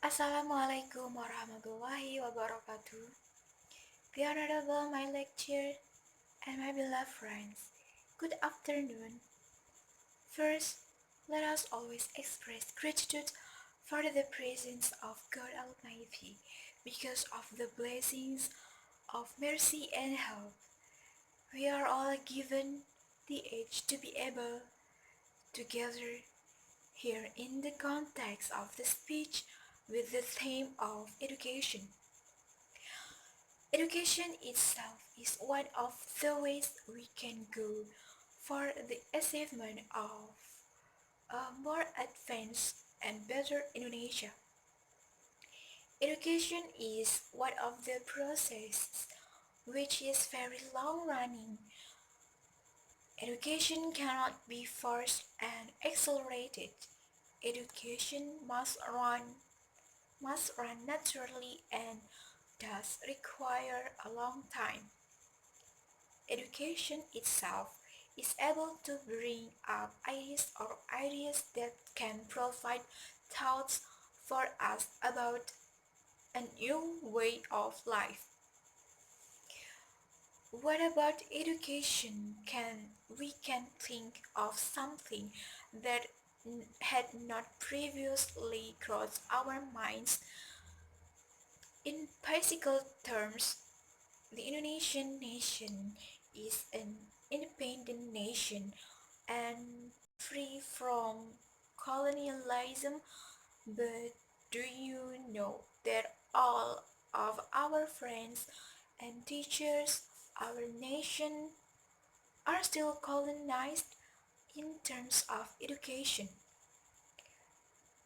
Assalamualaikum warahmatullahi wabarakatuh. The Honorable my lecturer and my beloved friends, good afternoon. First, let us always express gratitude for the presence of God Almighty because of the blessings of mercy and help. We are all given the age to be able to gather here in the context of the speech with the theme of education. Education itself is one of the ways we can go for the achievement of a more advanced and better Indonesia. Education is one of the processes which is very long running. Education cannot be forced and accelerated. Education must run naturally and does require a long time. Education itself is able to bring up ideas that can provide thoughts for us about a new way of life. What about education? We can think of something that had not previously crossed our minds. In physical terms, the Indonesian nation is an independent nation and free from colonialism, but do you know that all of our friends and teachers, our nation, are still colonized in terms of education?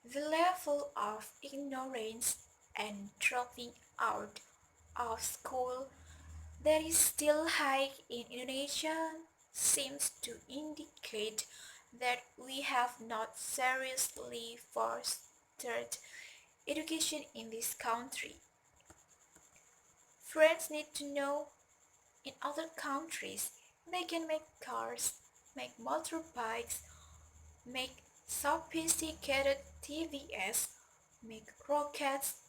The level of ignorance and dropping out of school that is still high in Indonesia seems to indicate that we have not seriously fostered education in this country. Friends need to know in other countries they can make cars, make motorbikes, make sophisticated TVS, make rockets,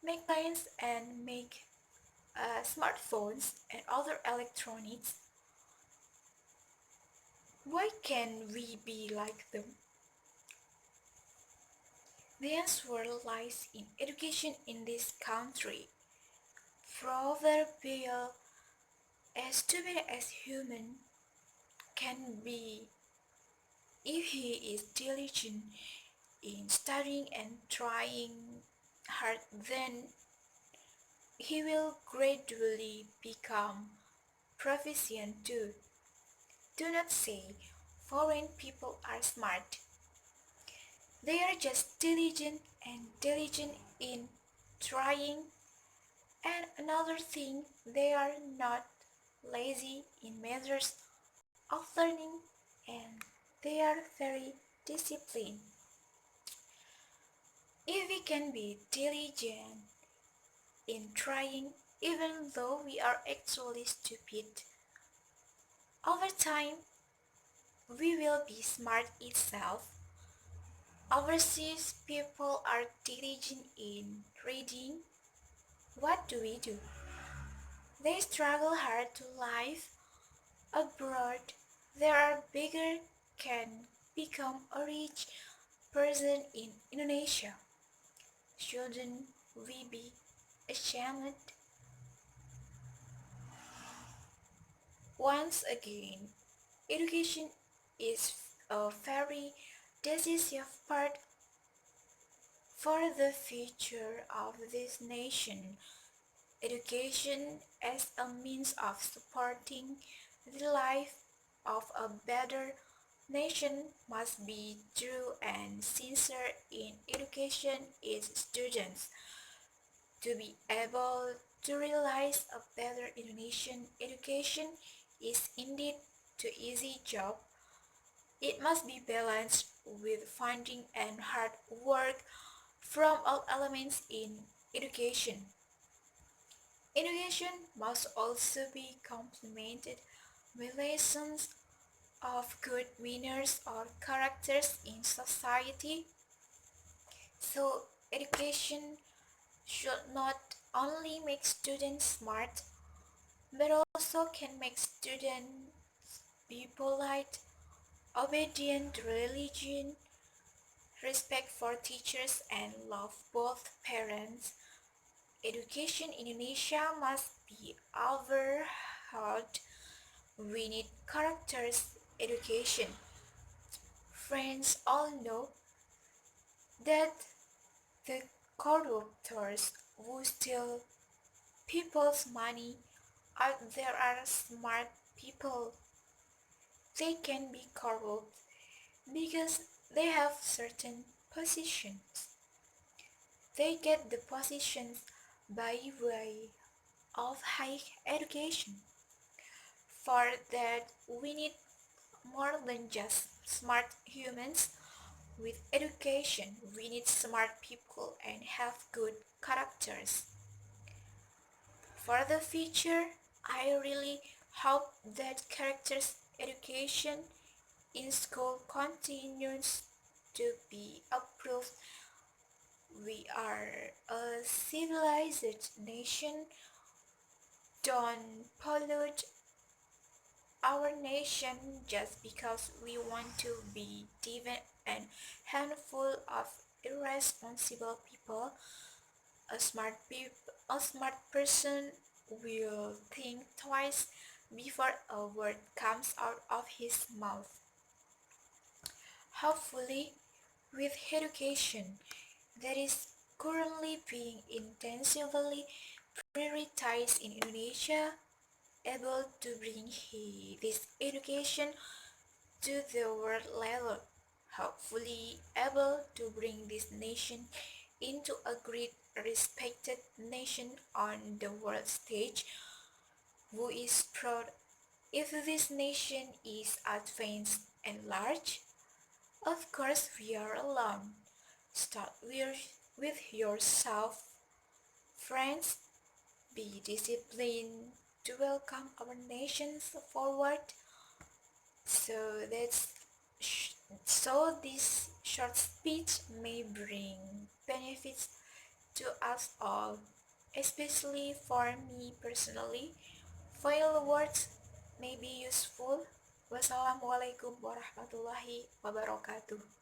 make planes, and make smartphones and other electronics. Why can't we be like them? The answer lies in education in this country. Proverbial, as stupid as human can be, if he is diligent in studying and trying hard, then he will gradually become proficient too. Do not say foreign people are smart. They are just diligent and diligent in trying. And another thing, they are not lazy in matters of learning and they are very disciplined. If we can be diligent in trying, even though we are actually stupid, over time we will be smart itself. Overseas people are diligent in reading. What do we do? They struggle hard to live abroad. They are bigger, can become a rich person in Indonesia. Shouldn't we be ashamed? Once again, education is a very decisive part for the future of this nation. Education as a means of supporting the life of a better nation must be true and sincere in education its students. To be able to realize a better Indonesian education is indeed too easy job. It must be balanced with funding and hard work from all elements in education. Education must also be complemented with lessons of good manners or characters in society. So Education should not only make students smart, but also can make students be polite, obedient to religion, respect for teachers, and love both parents. Education in Indonesia must be overhauled. We need characters education. Friends all know that the corruptors who steal people's money there are smart people. They can be corrupt because they have certain positions. They get the positions by way of high education. For that, we need more than just smart humans. With education, we need smart people and have good characters. For the future, I really hope that characters education in school continues to be approved. We are a civilized nation. Don't pollute our nation just because we want to be different and handful of irresponsible people. A smart person will think twice before a word comes out of his mouth. Hopefully, with education that is currently being intensively prioritized in Indonesia, able to bring this education to the world level, hopefully able to bring this nation into a great respected nation on the world stage who is proud if this nation is advanced and large. Of course we are alone. Start with yourself, friends. Be disciplined to welcome our nations forward. So that's so this short speech may bring benefits to us all, especially for me personally. Final words may be useful. Wassalamualaikum warahmatullahi wabarakatuh.